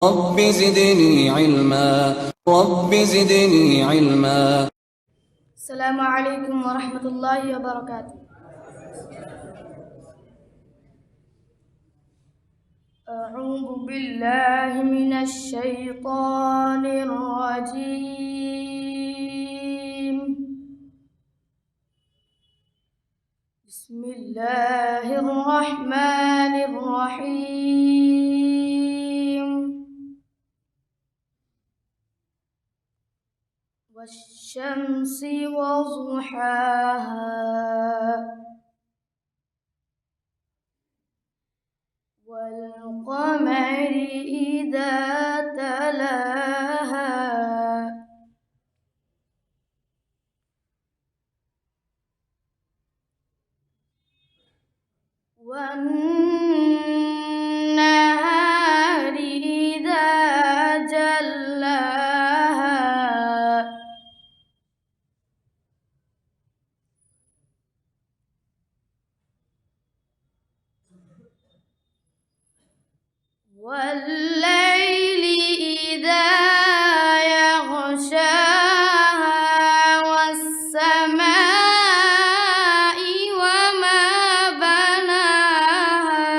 رب زدني علما رب زدني علما. السلام عليكم ورحمة الله وبركاته. أعوذ بالله من الشيطان الرجيم. بسم الله الرحمن الرحيم. والشمس وضحاها والقمر إذا تلاها والنهار إذا جلاها والليل إذا يغشاها والسماء وما بناها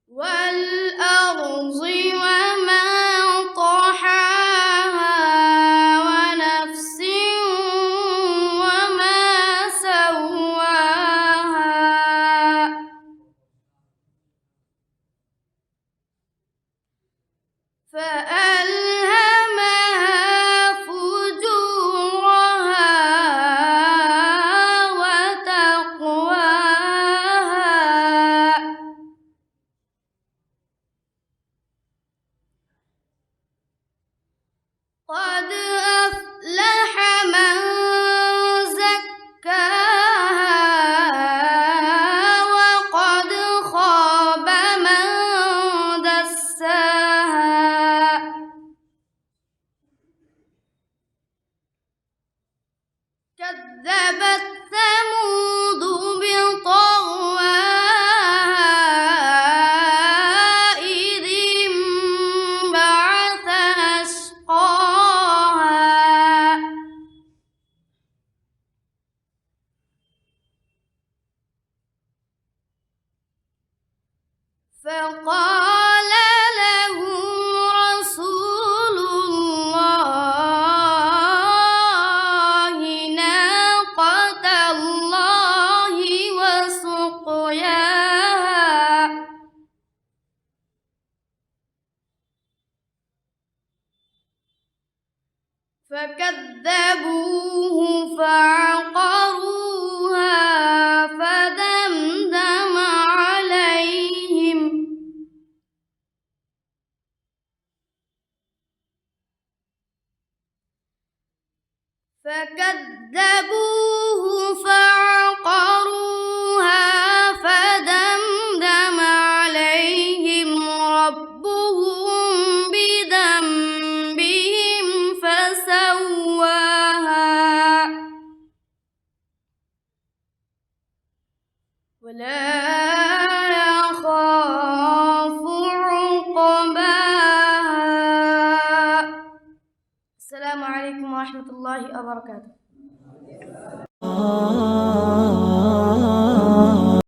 والأرض وما طحاها ونفس وما سواها فألهمها فجورها وتقواها قد أفلح من زكاها وقد خاب من دساها كذبت ثمود بطغواها إذ انبعث أشقاها فقال لهم رسول الله ناقة الله وسقياها فكذبوه فعقروها فدمدم عليهم ربهم بذنبهم فسواها ولا